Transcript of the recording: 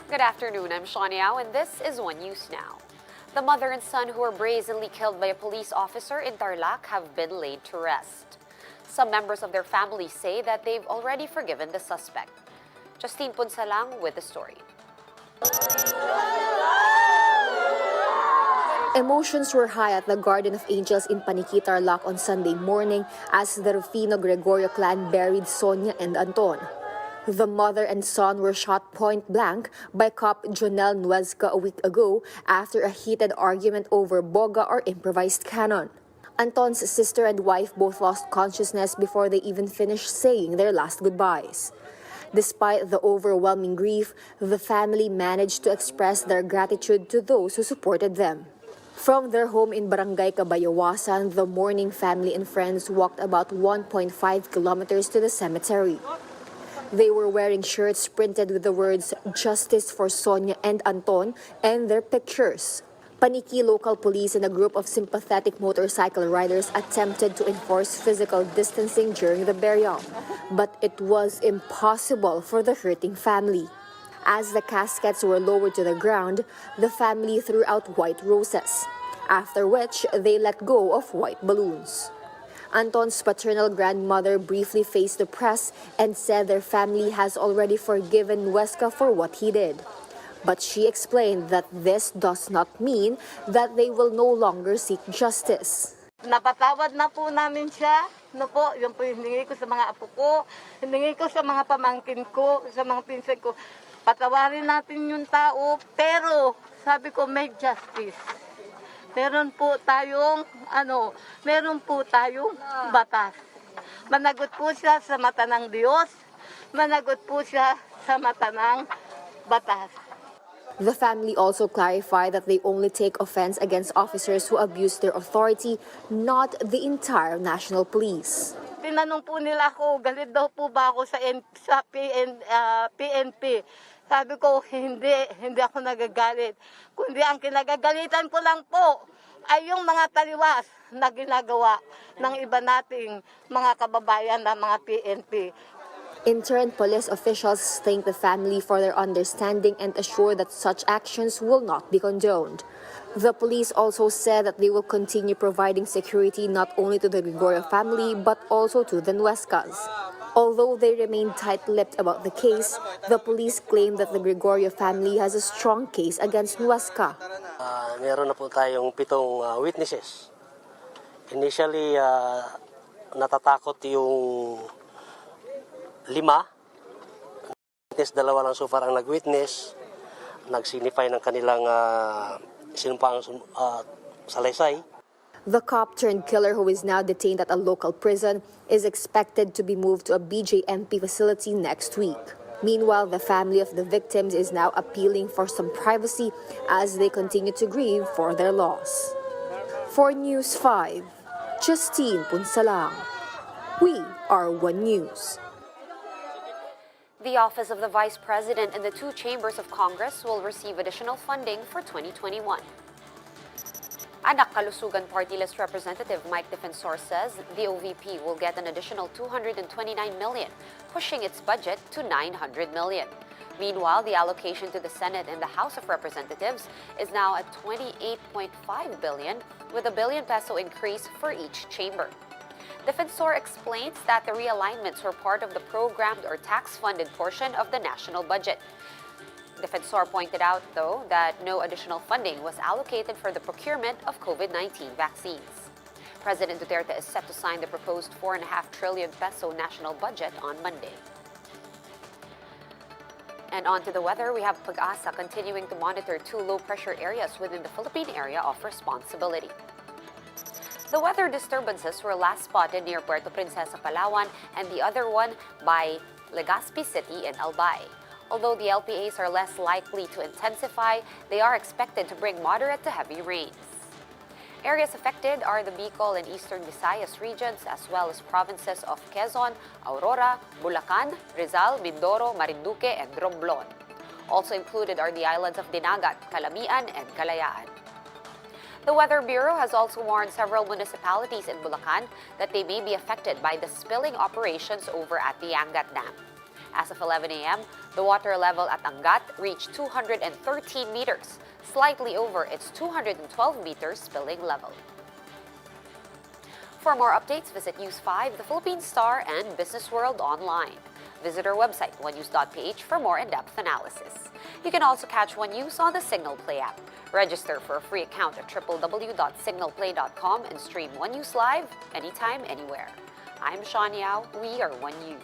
Good afternoon, I'm Shawn Yao, and this is One News Now. The mother and son who were brazenly killed by a police officer in Tarlac have been laid to rest. Some members of their families say that they've already forgiven the suspect. Justine Punsalang with the story. Emotions were high at the Garden of Angels in Paniqui, Tarlac on Sunday morning as the Rufino Gregorio clan buried Sonia and Anton. The mother and son were shot point blank by Cop Jonel Nuezca a week ago after a heated argument over boga or improvised cannon. Anton's sister and wife both lost consciousness before they even finished saying their last goodbyes. Despite the overwhelming grief, the family managed to express their gratitude to those who supported them. From their home in Barangay Cabayawasan, the mourning family and friends walked about 1.5 kilometers to the cemetery. They were wearing shirts printed with the words "Justice for Sonia and Anton" and their pictures. Paniqui local police and a group of sympathetic motorcycle riders attempted to enforce physical distancing during the burial, but it was impossible for the hurting family. As the caskets were lowered to the ground, the family threw out white roses, after which they let go of white balloons. Anton's paternal grandmother briefly faced the press and said their family has already forgiven Nuezca for what he did. But she explained that this does not mean that they will no longer seek justice. Napatawad na po namin siya. Yun po hiningi ko sa mga apo ko, hiningi ko sa mga pamangkin ko, sa mga pinsan ko. Patawarin natin yung tao, pero sabi ko may justice. Meron po tayong batas. Managot po siya sa mata ng Diyos, managot po siya sa mata ng batas. The family also clarified that they only take offense against officers who abuse their authority, not the entire national police. Tinanong po nila ako, galit daw po ba ako sa PNP? Sabi ko, hindi ako nagagalit. Kundi ang kinagagalitan ko lang po ay yung mga taliwas na ginagawa ng iba nating mga kababayan na mga PNP. In turn, police officials thanked the family for their understanding and assured that such actions will not be condoned. The police also said that they will continue providing security not only to the Gregorio family but also to the Nuezcas. Although they remain tight-lipped about the case, the police claim that the Gregorio family has a strong case against Nuezca. Meron na po tayong 7 witnesses. Initially, natatakot yung 5. Witness, 2 lang so far ang nag-witness, nag-signify ng kanilang sinumpaang salaysay. The cop-turned-killer who is now detained at a local prison is expected to be moved to a BJMP facility next week. Meanwhile, the family of the victims is now appealing for some privacy as they continue to grieve for their loss. For News 5, Justine Punsalang. We are One News. The Office of the Vice President and the 2 chambers of Congress will receive additional funding for 2021. Anak Kalusugan Party List Representative Mike Defensor says the OVP will get an additional $229 million, pushing its budget to $900 million. Meanwhile, the allocation to the Senate and the House of Representatives is now at $28.5 billion, with a billion peso increase for each chamber. Defensor explains that the realignments were part of the programmed or tax-funded portion of the national budget. Defensor pointed out, though, that no additional funding was allocated for the procurement of COVID-19 vaccines. President Duterte is set to sign the proposed 4.5 trillion peso national budget on Monday. And on to the weather, we have Pag-asa continuing to monitor 2 low-pressure areas within the Philippine area of responsibility. The weather disturbances were last spotted near Puerto Princesa, Palawan, and the other one by Legazpi City in Albay. Although the LPAs are less likely to intensify, they are expected to bring moderate to heavy rains. Areas affected are the Bicol and Eastern Visayas regions, as well as provinces of Quezon, Aurora, Bulacan, Rizal, Mindoro, Marinduque, and Romblon. Also included are the islands of Dinagat, Calamian, and Kalayaan. The Weather Bureau has also warned several municipalities in Bulacan that they may be affected by the spilling operations over at the Angat Dam. As of 11 a.m., the water level at Angat reached 213 meters, slightly over its 212 meters spilling level. For more updates, visit News 5, The Philippine Star, and Business World online. Visit our website, onenews.ph, for more in-depth analysis. You can also catch One News on the Signal Play app. Register for a free account at www.signalplay.com and stream One News live anytime, anywhere. I'm Sean Yao. We are One News.